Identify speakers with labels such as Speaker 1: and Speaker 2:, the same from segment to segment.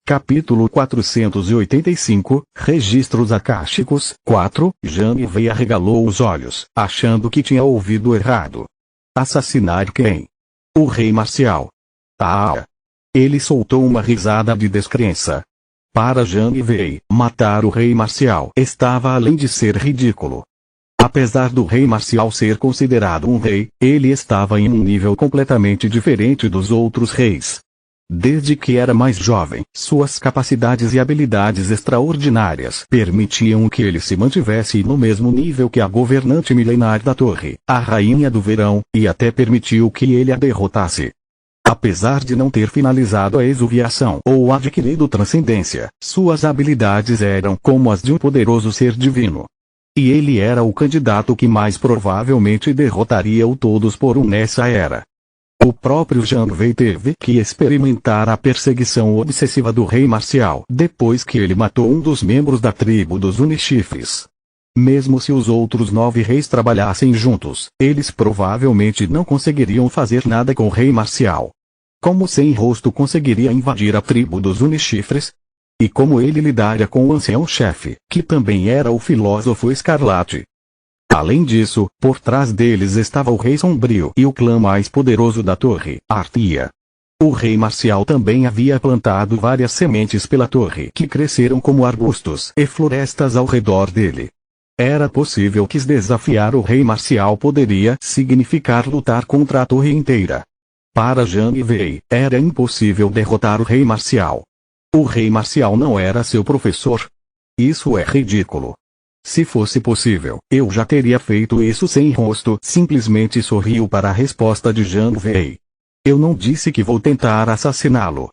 Speaker 1: Capítulo 485, Registros Akáshicos. 4. Zhang Wei arregalou os olhos, achando que tinha ouvido errado. Assassinar quem? O rei marcial. Ah! Ele soltou uma risada de descrença. Para Zhang Wei, matar o rei marcial estava além de ser ridículo. Apesar do rei marcial ser considerado um rei, ele estava em um nível completamente diferente dos outros reis. Desde que era mais jovem, suas capacidades e habilidades extraordinárias permitiam que ele se mantivesse no mesmo nível que a governante milenar da torre, a rainha do verão, e até permitiu que ele a derrotasse. Apesar de não ter finalizado a exuviação ou adquirido transcendência, suas habilidades eram como as de um poderoso ser divino. E ele era o candidato que mais provavelmente derrotaria o todos por um nessa era. O próprio Zhang Wei teve que experimentar a perseguição obsessiva do rei marcial depois que ele matou um dos membros da tribo dos Unishifres. Mesmo se os outros 9 reis trabalhassem juntos, eles provavelmente não conseguiriam fazer nada com o rei marcial. Como Sem Rosto conseguiria invadir a tribo dos Unishifres? E como ele lidaria com o ancião-chefe, que também era o filósofo escarlate? Além disso, por trás deles estava o Rei Sombrio e o clã mais poderoso da torre, Artia. O rei marcial também havia plantado várias sementes pela torre que cresceram como arbustos e florestas ao redor dele. Era possível que desafiar o rei marcial poderia significar lutar contra a torre inteira. Para Zhang Wei, era impossível derrotar o rei marcial. O rei marcial não era seu professor. Isso é ridículo. Se fosse possível, eu já teria feito isso. Sem Rosto simplesmente sorriu para a resposta de Zhang Wei. Eu não disse que vou tentar assassiná-lo.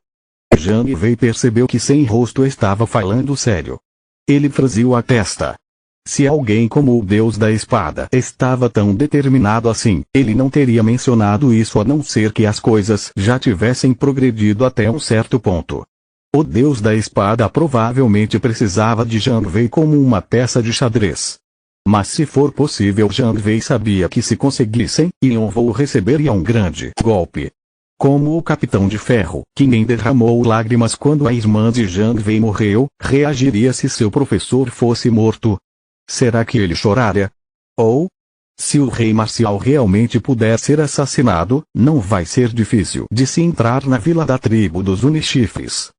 Speaker 1: Zhang Wei percebeu que Sem Rosto estava falando sério. Ele franziu a testa. Se alguém como o Deus da Espada estava tão determinado assim, ele não teria mencionado isso a não ser que as coisas já tivessem progredido até um certo ponto. O Deus da Espada provavelmente precisava de Zhang Wei como uma peça de xadrez. Mas se for possível, Zhang Wei sabia que se conseguissem, Yonvou receberia um grande golpe. Como o Capitão de Ferro, que nem derramou lágrimas quando a irmã de Zhang Wei morreu, reagiria se seu professor fosse morto? Será que ele choraria? Ou, se o rei marcial realmente puder ser assassinado, não vai ser difícil de se entrar na vila da tribo dos Unishifres.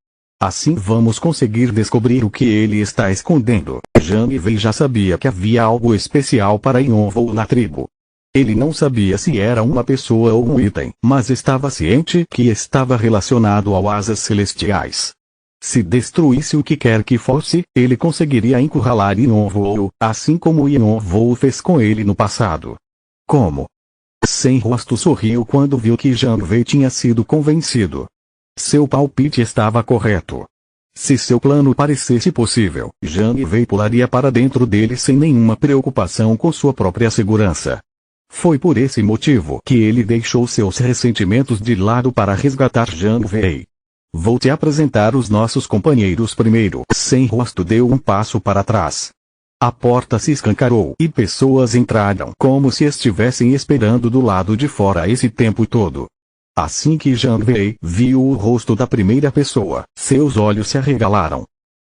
Speaker 1: Assim vamos conseguir descobrir o que ele está escondendo. Zhang Wei já sabia que havia algo especial para Yonvou na tribo. Ele não sabia se era uma pessoa ou um item, mas estava ciente que estava relacionado ao Asas Celestiais. Se destruísse o que quer que fosse, ele conseguiria encurralar Yonvou, assim como Yonvou fez com ele no passado. Como? Sem Rosto sorriu quando viu que Zhang Wei tinha sido convencido. Seu palpite estava correto. Se seu plano parecesse possível, Zhang Wei pularia para dentro dele sem nenhuma preocupação com sua própria segurança. Foi por esse motivo que ele deixou seus ressentimentos de lado para resgatar Zhang Wei. Vou te apresentar os nossos companheiros primeiro. Sem Rosto deu um passo para trás. A porta se escancarou e pessoas entraram como se estivessem esperando do lado de fora esse tempo todo. Assim que Zhang Wei viu o rosto da primeira pessoa, seus olhos se arregalaram.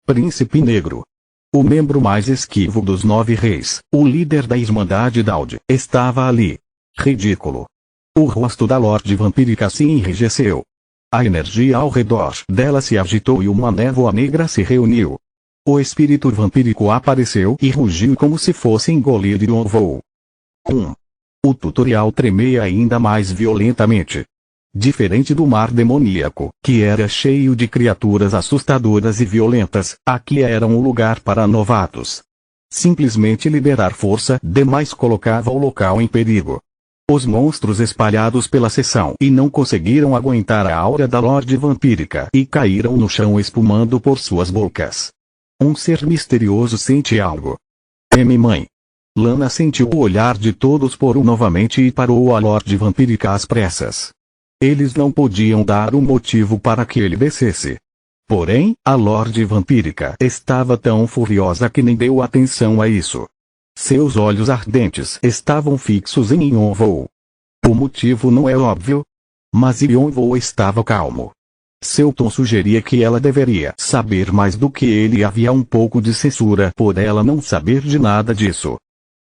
Speaker 1: Príncipe Negro. O membro mais esquivo dos 9 reis, o líder da Irmandade Daud, estava ali. Ridículo. O rosto da Lorde Vampírica se enrijeceu. A energia ao redor dela se agitou e uma névoa negra se reuniu. O espírito vampírico apareceu e rugiu como se fosse engolir Yonvou. O tutorial tremia ainda mais violentamente. Diferente do mar demoníaco, que era cheio de criaturas assustadoras e violentas, aqui era um lugar para novatos. Simplesmente liberar força demais colocava o local em perigo. Os monstros espalhados pela seção e não conseguiram aguentar a aura da Lorde Vampírica e caíram no chão espumando por suas bocas. Um ser misterioso sente algo. Mãe. Lana sentiu o olhar de todos por novamente e parou a Lorde Vampírica às pressas. Eles não podiam dar um motivo para que ele descesse. Porém, a Lorde Vampírica estava tão furiosa que nem deu atenção a isso. Seus olhos ardentes estavam fixos em Yonvou. O motivo não é óbvio. Mas Yonvou estava calmo. Seu tom sugeria que ela deveria saber mais do que ele e havia um pouco de censura por ela não saber de nada disso.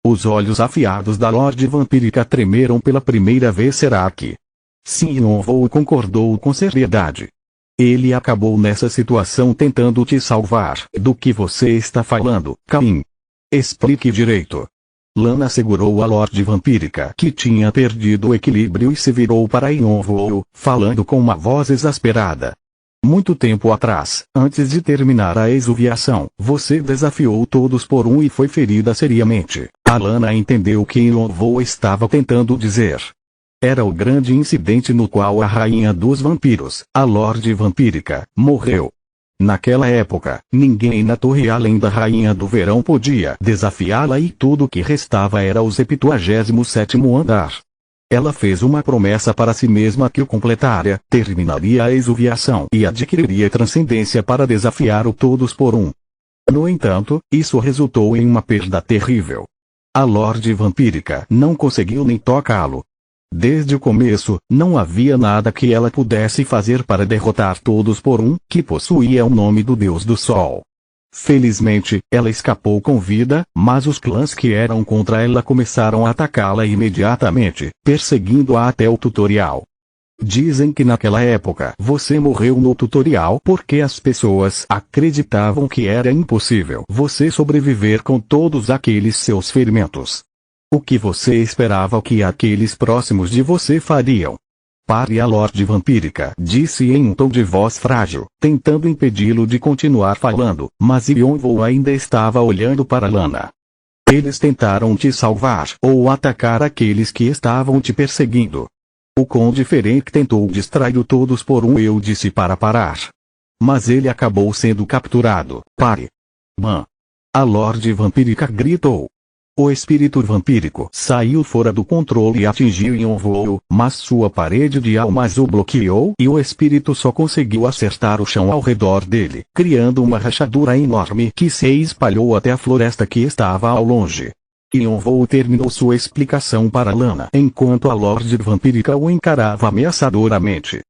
Speaker 1: Os olhos afiados da Lorde Vampírica tremeram pela primeira vez. Será que? Sim, Yonvou concordou com seriedade. Ele acabou nessa situação tentando te salvar. Do que você está falando, Caim? Explique direito. Lana segurou a Lorde Vampírica, que tinha perdido o equilíbrio, e se virou para Yonvou, falando com uma voz exasperada. Muito tempo atrás, antes de terminar a exuviação, você desafiou todos por um e foi ferida seriamente. A Lana entendeu o que Yonvou estava tentando dizer. Era o grande incidente no qual a rainha dos vampiros, a Lorde Vampírica, morreu. Naquela época, ninguém na torre além da Rainha do Verão podia desafiá-la e tudo o que restava era o 77º andar. Ela fez uma promessa para si mesma que o completaria, terminaria a exuviação e adquiriria transcendência para desafiar o todos por um. No entanto, isso resultou em uma perda terrível. A Lorde Vampírica não conseguiu nem tocá-lo. Desde o começo, não havia nada que ela pudesse fazer para derrotar todos por um, que possuía o nome do Deus do Sol. Felizmente, ela escapou com vida, mas os clãs que eram contra ela começaram a atacá-la imediatamente, perseguindo-a até o tutorial. Dizem que naquela época você morreu no tutorial porque as pessoas acreditavam que era impossível você sobreviver com todos aqueles seus ferimentos. O que você esperava que aqueles próximos de você fariam? Pare, a Lorde Vampírica disse em um tom de voz frágil, tentando impedi-lo de continuar falando, mas Yonvou ainda estava olhando para Lana. Eles tentaram te salvar ou atacar aqueles que estavam te perseguindo. O Conde Ferenc tentou distraí-lo todos por um, eu disse para parar. Mas ele acabou sendo capturado. Pare. Man. A Lorde Vampírica gritou. O espírito vampírico saiu fora do controle e atingiu Yonvou, mas sua parede de almas o bloqueou e o espírito só conseguiu acertar o chão ao redor dele, criando uma rachadura enorme que se espalhou até a floresta que estava ao longe. Yonvou terminou sua explicação para Lana enquanto a Lorde Vampírica o encarava ameaçadoramente.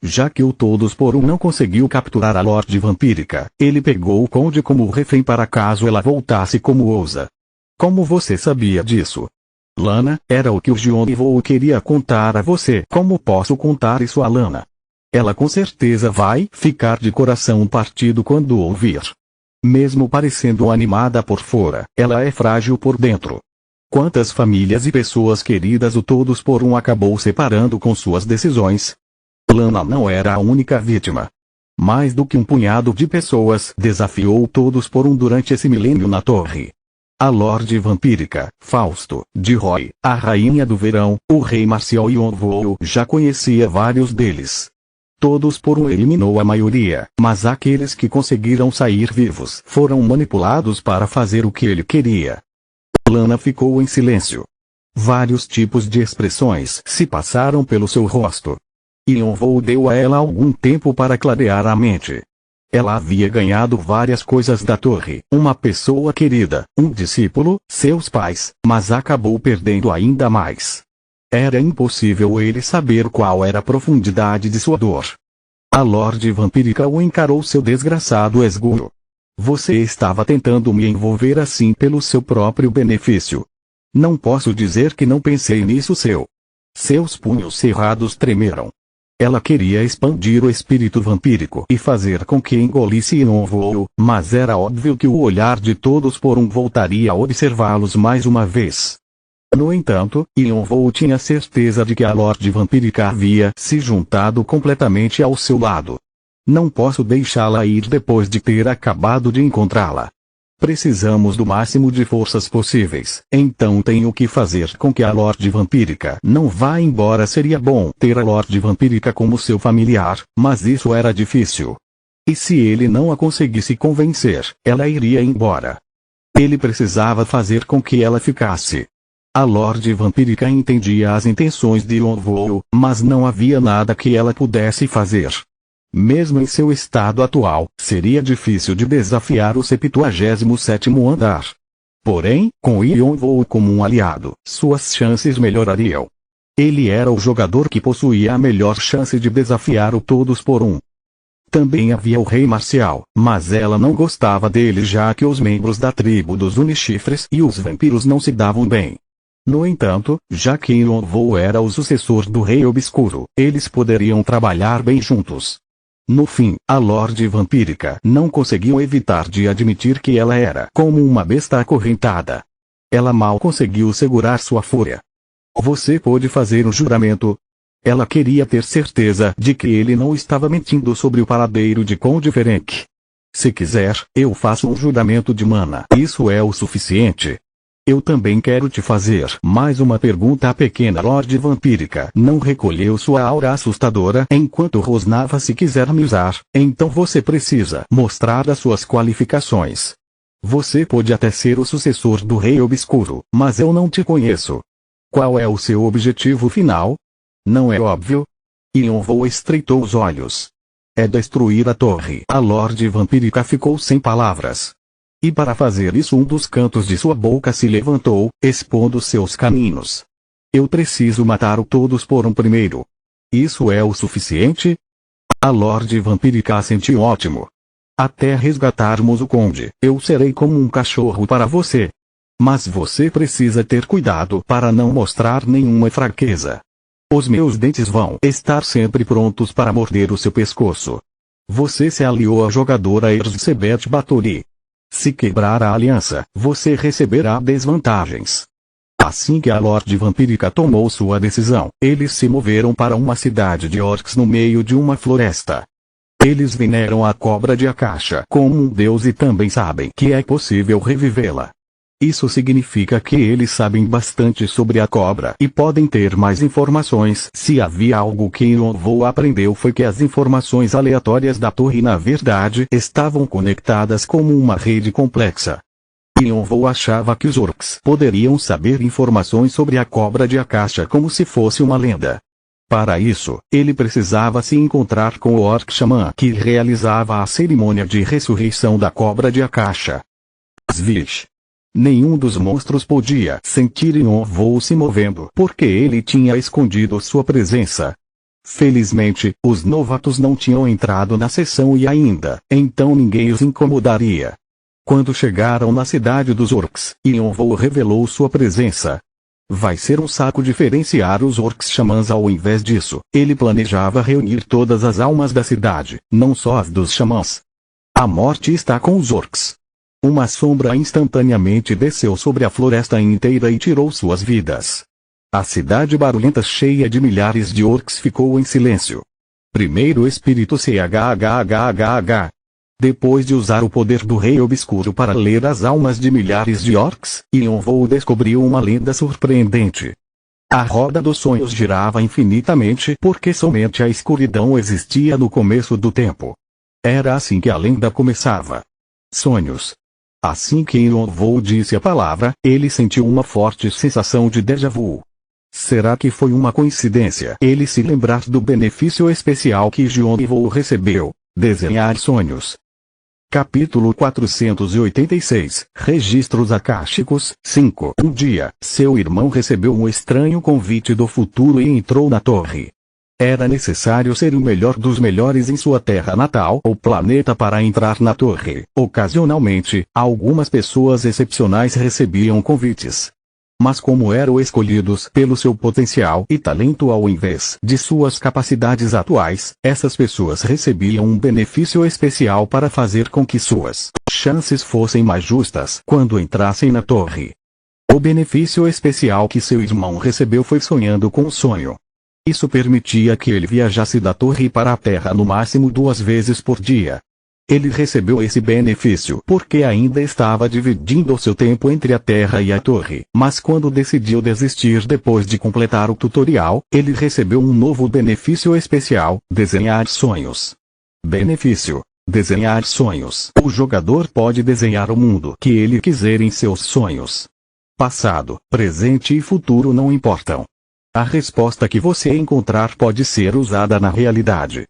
Speaker 1: Já que o todos por um não conseguiu capturar a Lorde Vampírica, ele pegou o Conde como refém para caso ela voltasse como ousa. Como você sabia disso? Lana, era o que o Yonvou queria contar a você. Como posso contar isso a Lana? Ela com certeza vai ficar de coração partido quando ouvir. Mesmo parecendo animada por fora, ela é frágil por dentro. Quantas famílias e pessoas queridas o todos por um acabou separando com suas decisões? Lana não era a única vítima. Mais do que um punhado de pessoas desafiou todos por um durante esse milênio na torre. A Lorde Vampírica, Fausto, de Roy, a Rainha do Verão, o Rei Marcial e Yonvou já conhecia vários deles. Todos por um eliminou a maioria, mas aqueles que conseguiram sair vivos foram manipulados para fazer o que ele queria. Lana ficou em silêncio. Vários tipos de expressões se passaram pelo seu rosto. Yonvou deu a ela algum tempo para clarear a mente. Ela havia ganhado várias coisas da torre, uma pessoa querida, um discípulo, seus pais, mas acabou perdendo ainda mais. Era impossível ele saber qual era a profundidade de sua dor. A Lorde Vampírica o encarou. Seu desgraçado esguro. Você estava tentando me envolver assim pelo seu próprio benefício. Não posso dizer que não pensei nisso. Seus punhos cerrados tremeram. Ela queria expandir o espírito vampírico e fazer com que engolisse Yonvou, mas era óbvio que o olhar de todos por um voltaria a observá-los mais uma vez. No entanto, Yonvou tinha certeza de que a Lorde Vampírica havia se juntado completamente ao seu lado. Não posso deixá-la ir depois de ter acabado de encontrá-la. Precisamos do máximo de forças possíveis, então tenho que fazer com que a Lorde Vampírica não vá embora. Seria bom ter a Lorde Vampírica como seu familiar, mas isso era difícil. E se ele não a conseguisse convencer, ela iria embora. Ele precisava fazer com que ela ficasse. A Lorde Vampírica entendia as intenções de Yonvou, mas não havia nada que ela pudesse fazer. Mesmo em seu estado atual, seria difícil de desafiar o 77º andar. Porém, com Yonvou como um aliado, suas chances melhorariam. Ele era o jogador que possuía a melhor chance de desafiar o todos por um. Também havia o rei Marcial, mas ela não gostava dele já que os membros da tribo dos Unichifres e os vampiros não se davam bem. No entanto, já que Yonvou era o sucessor do Rei Obscuro, eles poderiam trabalhar bem juntos. No fim, a Lorde Vampírica não conseguiu evitar de admitir que ela era como uma besta acorrentada. Ela mal conseguiu segurar sua fúria. Você pode fazer um juramento? Ela queria ter certeza de que ele não estava mentindo sobre o paradeiro de Conde Ferenc. Se quiser, eu faço um juramento de mana. Isso é o suficiente. Eu também quero te fazer mais uma pergunta. A pequena Lorde Vampírica não recolheu sua aura assustadora enquanto rosnava. Se quiser me usar, então você precisa mostrar as suas qualificações. Você pode até ser o sucessor do Rei Obscuro, mas eu não te conheço. Qual é o seu objetivo final? Não é óbvio? Yonvou estreitou os olhos. É destruir a torre. A Lorde Vampírica ficou sem palavras. E para fazer isso um dos cantos de sua boca se levantou, expondo seus caninos. Eu preciso matar todos por um primeiro. Isso é o suficiente? A Lorde Vampírica assentiu. Ótimo. Até resgatarmos o conde, eu serei como um cachorro para você. Mas você precisa ter cuidado para não mostrar nenhuma fraqueza. Os meus dentes vão estar sempre prontos para morder o seu pescoço. Você se aliou à jogadora Erzsébet Báthory. Se quebrar a aliança, você receberá desvantagens. Assim que a Lorde Vampírica tomou sua decisão, eles se moveram para uma cidade de orcs no meio de uma floresta. Eles veneram a cobra de Akasha como um deus e também sabem que é possível revivê-la. Isso significa que eles sabem bastante sobre a cobra e podem ter mais informações. Se havia algo que Yonvou aprendeu foi que as informações aleatórias da torre na verdade estavam conectadas como uma rede complexa. Yonvou achava que os orcs poderiam saber informações sobre a cobra de Akasha como se fosse uma lenda. Para isso, ele precisava se encontrar com o orc xamã que realizava a cerimônia de ressurreição da cobra de Akasha. Svish. Nenhum dos monstros podia sentir Yonvou se movendo porque ele tinha escondido sua presença. Felizmente, os novatos não tinham entrado na sessão e ainda, então ninguém os incomodaria. Quando chegaram na cidade dos orcs, Yonvou revelou sua presença. Vai ser um saco diferenciar os orcs xamãs. Ao invés disso, ele planejava reunir todas as almas da cidade, não só as dos xamãs. A morte está com os orcs. Uma sombra instantaneamente desceu sobre a floresta inteira e tirou suas vidas. A cidade barulhenta cheia de milhares de orcs ficou em silêncio. Primeiro espírito CHHHH. Depois de usar o poder do Rei Obscuro para ler as almas de milhares de orcs, Yonvou descobriu uma lenda surpreendente. A roda dos sonhos girava infinitamente porque somente a escuridão existia no começo do tempo. Era assim que a lenda começava. Sonhos. Assim que Yonvou disse a palavra, ele sentiu uma forte sensação de déjà vu. Será que foi uma coincidência ele se lembrar do benefício especial que Yonvou recebeu? Desenhar sonhos. Capítulo 486, Registros Akáshicos, 5. Um dia, seu irmão recebeu um estranho convite do futuro e entrou na torre. Era necessário ser o melhor dos melhores em sua terra natal ou planeta para entrar na torre. Ocasionalmente, algumas pessoas excepcionais recebiam convites. Mas como eram escolhidos pelo seu potencial e talento ao invés de suas capacidades atuais, essas pessoas recebiam um benefício especial para fazer com que suas chances fossem mais justas quando entrassem na torre. O benefício especial que seu irmão recebeu foi sonhando com o sonho. Isso permitia que ele viajasse da torre para a Terra no máximo 2 vezes por dia. Ele recebeu esse benefício porque ainda estava dividindo o seu tempo entre a Terra e a torre, mas quando decidiu desistir depois de completar o tutorial, ele recebeu um novo benefício especial: desenhar sonhos. Benefício: desenhar sonhos. O jogador pode desenhar o mundo que ele quiser em seus sonhos. Passado, presente e futuro não importam. A resposta que você encontrar pode ser usada na realidade.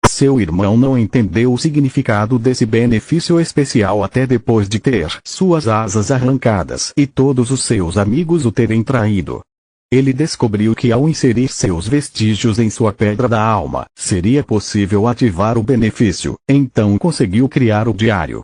Speaker 1: Seu irmão não entendeu o significado desse benefício especial até depois de ter suas asas arrancadas e todos os seus amigos o terem traído. Ele descobriu que ao inserir seus vestígios em sua pedra da alma, seria possível ativar o benefício, então conseguiu criar o diário.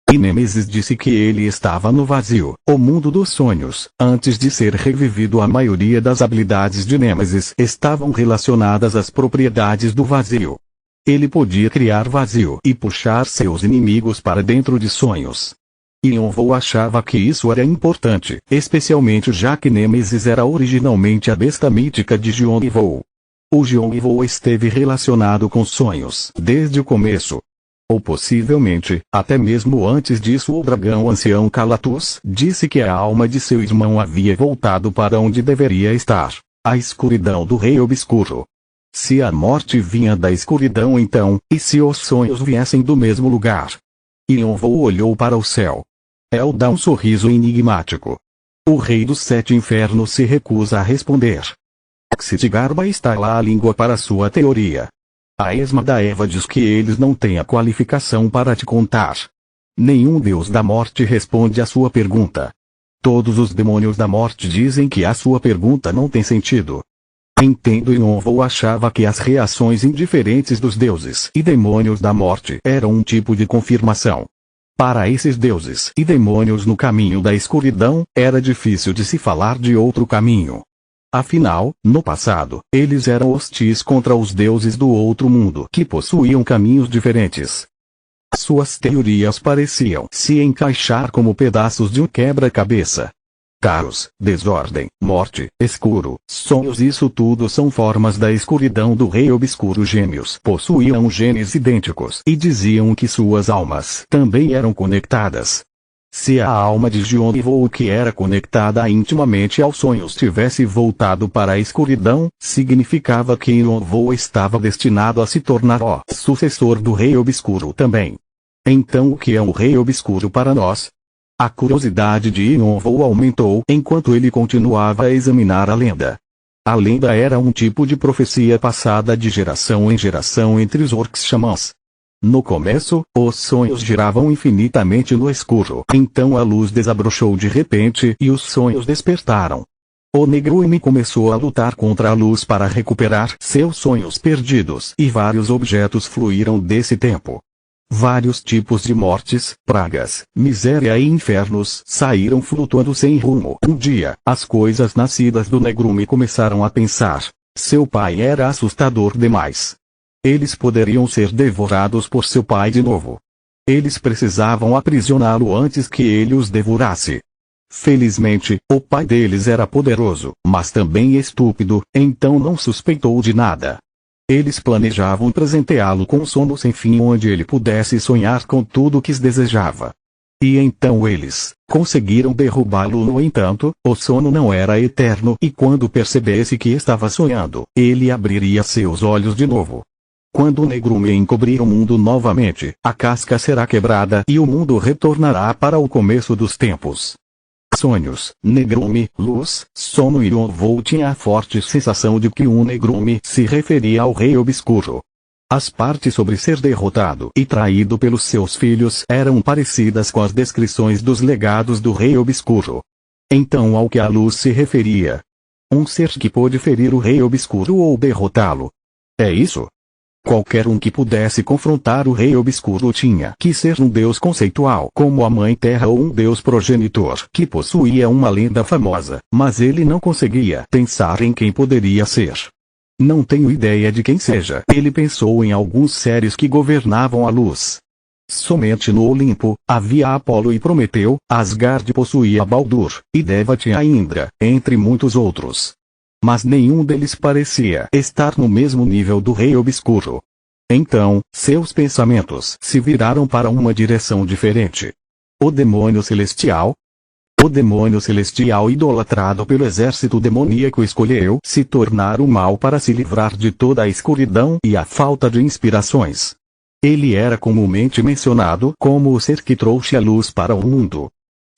Speaker 1: E Nêmesis disse que ele estava no vazio, o mundo dos sonhos. Antes de ser revivido, a maioria das habilidades de Nêmesis estavam relacionadas às propriedades do vazio. Ele podia criar vazio e puxar seus inimigos para dentro de sonhos. Yonvou achava que isso era importante, especialmente já que Nêmesis era originalmente a besta mítica de Yonvou. O Yonvou esteve relacionado com sonhos desde o começo. Ou possivelmente, até mesmo antes disso, o dragão ancião Calatus disse que a alma de seu irmão havia voltado para onde deveria estar, a escuridão do Rei Obscuro. Se a morte vinha da escuridão então, e se os sonhos viessem do mesmo lugar? Yonvou olhou para o céu. El dá um sorriso enigmático. O Rei dos Sete Infernos se recusa a responder. Xitigarbá estala a língua para sua teoria. A Esma da Eva diz que eles não têm a qualificação para te contar. Nenhum deus da morte responde à sua pergunta. Todos os demônios da morte dizem que a sua pergunta não tem sentido. Entendo. Yonvou achava que as reações indiferentes dos deuses e demônios da morte eram um tipo de confirmação. Para esses deuses e demônios no caminho da escuridão, era difícil de se falar de outro caminho. Afinal, no passado, eles eram hostis contra os deuses do outro mundo que possuíam caminhos diferentes. Suas teorias pareciam se encaixar como pedaços de um quebra-cabeça. Caos, desordem, morte, escuro, sonhos, isso tudo são formas da escuridão do Rei Obscuro. Gêmeos possuíam genes idênticos e diziam que suas almas também eram conectadas. Se a alma de Yonvou, que era conectada intimamente aos sonhos, tivesse voltado para a escuridão, significava que Yonvou estava destinado a se tornar o sucessor do Rei Obscuro também. Então o que é o Rei Obscuro para nós? A curiosidade de Yonvou aumentou enquanto ele continuava a examinar a lenda. A lenda era um tipo de profecia passada de geração em geração entre os orcs xamãs. No começo, os sonhos giravam infinitamente no escuro. Então a luz desabrochou de repente e os sonhos despertaram. O Negrume começou a lutar contra a luz para recuperar seus sonhos perdidos e vários objetos fluíram desse tempo. Vários tipos de mortes, pragas, miséria e infernos saíram flutuando sem rumo. Um dia, as coisas nascidas do Negrume começaram a pensar: seu pai era assustador demais. Eles poderiam ser devorados por seu pai de novo. Eles precisavam aprisioná-lo antes que ele os devorasse. Felizmente, o pai deles era poderoso, mas também estúpido, então não suspeitou de nada. Eles planejavam presenteá-lo com um sono sem fim onde ele pudesse sonhar com tudo o que desejava. E então eles conseguiram derrubá-lo. No entanto, o sono não era eterno e quando percebesse que estava sonhando, ele abriria seus olhos de novo. Quando o Negrume encobrir o mundo novamente, a casca será quebrada e o mundo retornará para o começo dos tempos. Sonhos, Negrume, luz, sono. e Yonvou tinha a forte sensação de que um Negrume se referia ao Rei Obscuro. As partes sobre ser derrotado e traído pelos seus filhos eram parecidas com as descrições dos legados do Rei Obscuro. Então ao que a luz se referia? Um ser que pôde ferir o Rei Obscuro ou derrotá-lo. É isso? Qualquer um que pudesse confrontar o Rei Obscuro tinha que ser um deus conceitual como a Mãe Terra ou um deus progenitor que possuía uma lenda famosa, mas ele não conseguia pensar em quem poderia ser. Não tenho ideia de quem seja. Ele pensou em alguns seres que governavam a luz. Somente no Olimpo, havia Apolo e Prometeu, Asgard possuía Baldur, e Deva tinha Indra, entre muitos outros. Mas nenhum deles parecia estar no mesmo nível do Rei Obscuro. Então, seus pensamentos se viraram para uma direção diferente. O demônio celestial? O demônio celestial idolatrado pelo exército demoníaco escolheu se tornar o mal para se livrar de toda a escuridão e a falta de inspirações. Ele era comumente mencionado como o ser que trouxe a luz para o mundo.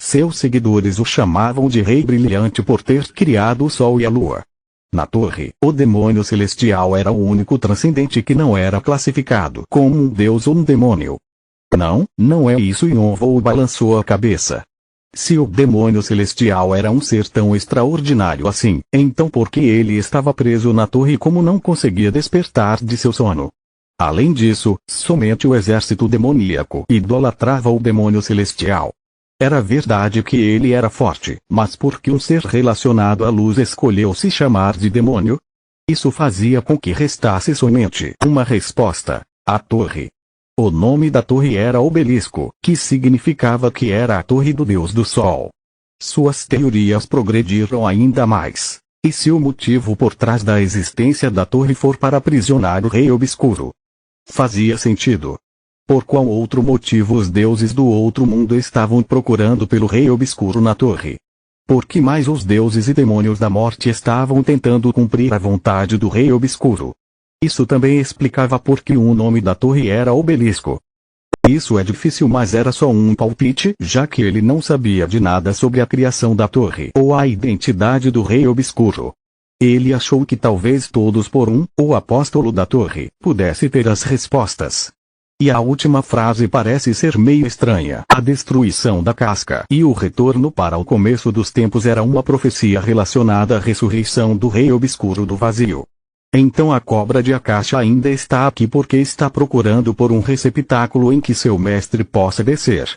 Speaker 1: Seus seguidores o chamavam de Rei Brilhante por ter criado o Sol e a Lua. Na torre, o demônio celestial era o único transcendente que não era classificado como um deus ou um demônio. Não é isso. Yonvou balançou a cabeça. Se o demônio celestial era um ser tão extraordinário assim, então por que ele estava preso na torre e como não conseguia despertar de seu sono? Além disso, somente o exército demoníaco idolatrava o demônio celestial. Era verdade que ele era forte, mas por que um ser relacionado à luz escolheu se chamar de demônio? Isso fazia com que restasse somente uma resposta: a torre. O nome da torre era Obelisco, que significava que era a torre do deus do sol. Suas teorias progrediram ainda mais. E se o motivo por trás da existência da torre for para aprisionar o rei obscuro? Fazia sentido. Por qual outro motivo os deuses do outro mundo estavam procurando pelo rei obscuro na torre? Por que mais os deuses e demônios da morte estavam tentando cumprir a vontade do rei obscuro? Isso também explicava por que o nome da torre era Obelisco. Isso é difícil, mas era só um palpite, já que ele não sabia de nada sobre a criação da torre ou a identidade do rei obscuro. Ele achou que talvez todos por um, o apóstolo da torre, pudesse ter as respostas. E a última frase parece ser meio estranha. A destruição da casca e o retorno para o começo dos tempos era uma profecia relacionada à ressurreição do rei obscuro do vazio. Então a cobra de Akasha ainda está aqui porque está procurando por um receptáculo em que seu mestre possa descer.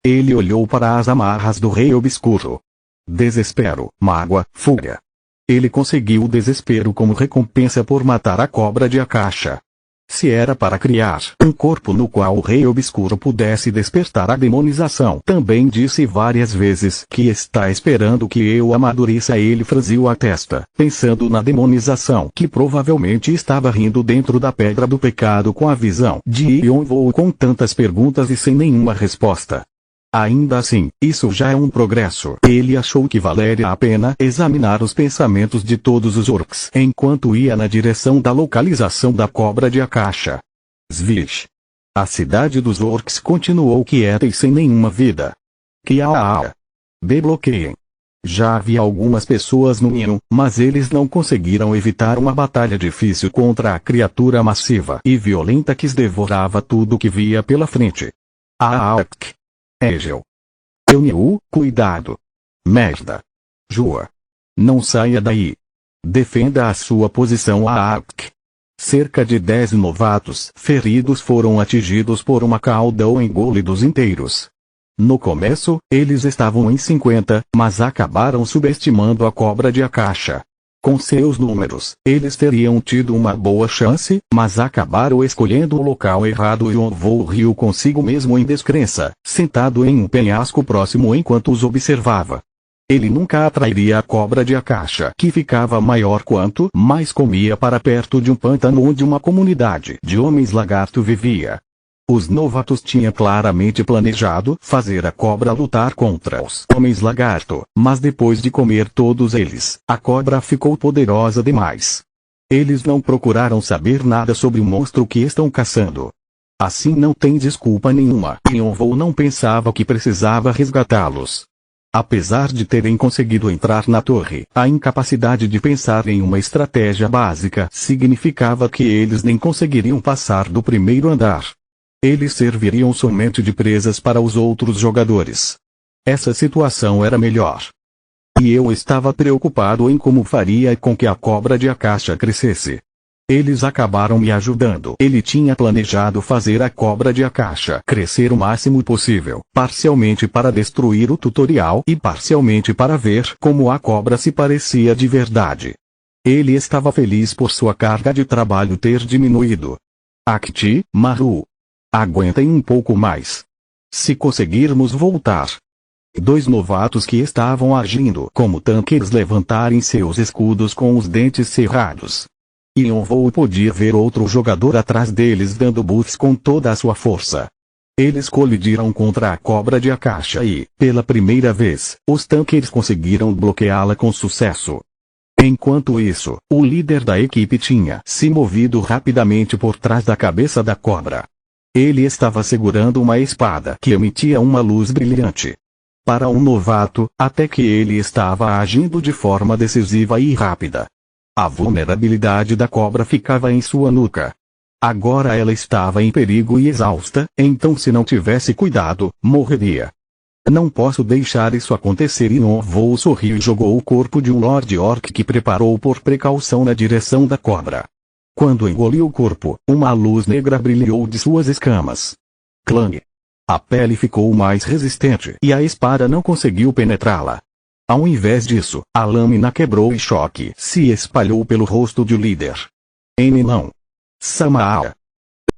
Speaker 1: Ele olhou para as amarras do rei obscuro. Desespero, mágoa, fúria. Ele conseguiu o desespero como recompensa por matar a cobra de Akasha. Se era para criar um corpo no qual o rei obscuro pudesse despertar a demonização, também disse várias vezes que está esperando que eu amadureça. Ele franziu a testa, pensando na demonização que provavelmente estava rindo dentro da pedra do pecado com a visão de Yonvou com tantas perguntas e sem nenhuma resposta. Ainda assim, isso já é um progresso. Ele achou que valeria a pena examinar os pensamentos de todos os orcs enquanto ia na direção da localização da cobra de Akasha. Svish. A cidade dos orcs continuou quieta e sem nenhuma vida. Kiaa. B. Bloqueiem. Já havia algumas pessoas no ninho, mas eles não conseguiram evitar uma batalha difícil contra a criatura massiva e violenta que devorava tudo que via pela frente. Aak. Egel. Euniu, cuidado. Merda. Jua. Não saia daí. Defenda a sua posição. Aak. Cerca de 10 novatos feridos foram atingidos por uma cauda ou engolidos inteiros. No começo, eles estavam em 50, mas acabaram subestimando a cobra de Akasha. Com seus números, eles teriam tido uma boa chance, mas acabaram escolhendo o local errado e Yonvou riu consigo mesmo em descrença, sentado em um penhasco próximo enquanto os observava. Ele nunca atrairia a cobra de Akasha, que ficava maior quanto mais comia para perto de um pântano onde uma comunidade de homens lagarto vivia. Os novatos tinham claramente planejado fazer a cobra lutar contra os homens lagarto, mas depois de comer todos eles, a cobra ficou poderosa demais. Eles não procuraram saber nada sobre o monstro que estão caçando. Assim não tem desculpa nenhuma. Yonvou não pensava que precisava resgatá-los. Apesar de terem conseguido entrar na torre, a incapacidade de pensar em uma estratégia básica significava que eles nem conseguiriam passar do primeiro andar. Eles serviriam somente de presas para os outros jogadores. Essa situação era melhor. E eu estava preocupado em como faria com que a cobra de Akasha crescesse. Eles acabaram me ajudando. Ele tinha planejado fazer a cobra de Akasha crescer o máximo possível, parcialmente para destruir o tutorial e parcialmente para ver como a cobra se parecia de verdade. Ele estava feliz por sua carga de trabalho ter diminuído. Akti, Maru. Aguentem um pouco mais. Se conseguirmos voltar. 2 novatos que estavam agindo como tanques levantarem seus escudos com os dentes cerrados. Yonvou podia ver outro jogador atrás deles dando buffs com toda a sua força. Eles colidiram contra a cobra de Akasha e, pela primeira vez, os tanques conseguiram bloqueá-la com sucesso. Enquanto isso, o líder da equipe tinha se movido rapidamente por trás da cabeça da cobra. Ele estava segurando uma espada que emitia uma luz brilhante. Para um novato, até que ele estava agindo de forma decisiva e rápida. A vulnerabilidade da cobra ficava em sua nuca. Agora ela estava em perigo e exausta, então se não tivesse cuidado, morreria. Não posso deixar isso acontecer. Yonvou sorriu e jogou o corpo de um Lord Orc que preparou por precaução na direção da cobra. Quando engoliu o corpo, uma luz negra brilhou de suas escamas. Clang! A pele ficou mais resistente e a espada não conseguiu penetrá-la. Ao invés disso, a lâmina quebrou e choque se espalhou pelo rosto do líder. N não! Samaa!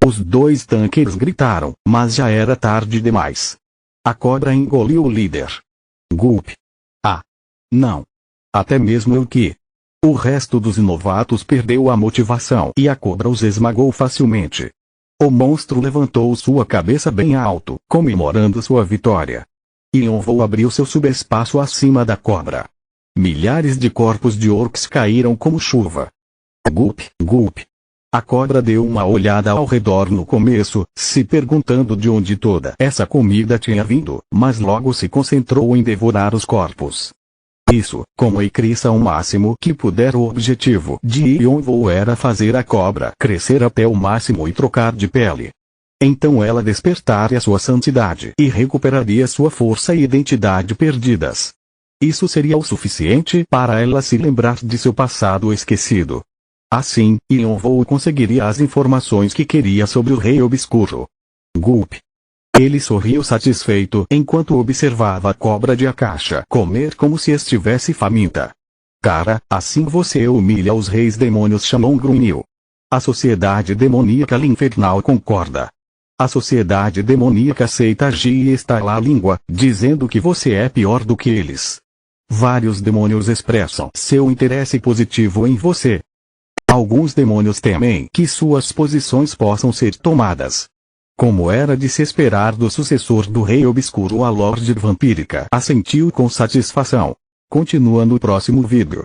Speaker 1: Os dois tanques gritaram, mas já era tarde demais. A cobra engoliu o líder. Gulp! Ah! Não! Até mesmo eu que. O resto dos novatos perdeu a motivação e a cobra os esmagou facilmente. O monstro levantou sua cabeça bem alto, comemorando sua vitória. Yonvou abriu seu subespaço acima da cobra. Milhares de corpos de orcs caíram como chuva. Gulp, gulp. A cobra deu uma olhada ao redor no começo, se perguntando de onde toda essa comida tinha vindo, mas logo se concentrou em devorar os corpos. Isso, como ecriça ao máximo que puder. O objetivo de Yonvou era fazer a cobra crescer até o máximo e trocar de pele. Então ela despertaria sua santidade e recuperaria sua força e identidade perdidas. Isso seria o suficiente para ela se lembrar de seu passado esquecido. Assim, Yonvou conseguiria as informações que queria sobre o Rei Obscuro. Gulp! Ele sorriu satisfeito enquanto observava a cobra de Akasha comer como se estivesse faminta. Cara, assim você humilha os reis demônios. Shalom grunhiu. A sociedade demoníaca infernal concorda. A sociedade demoníaca aceita agir e estala a língua, dizendo que você é pior do que eles. Vários demônios expressam seu interesse positivo em você. Alguns demônios temem que suas posições possam ser tomadas. Como era de se esperar do sucessor do Rei Obscuro, a Lorde Vampírica assentiu com satisfação. Continua no próximo vídeo.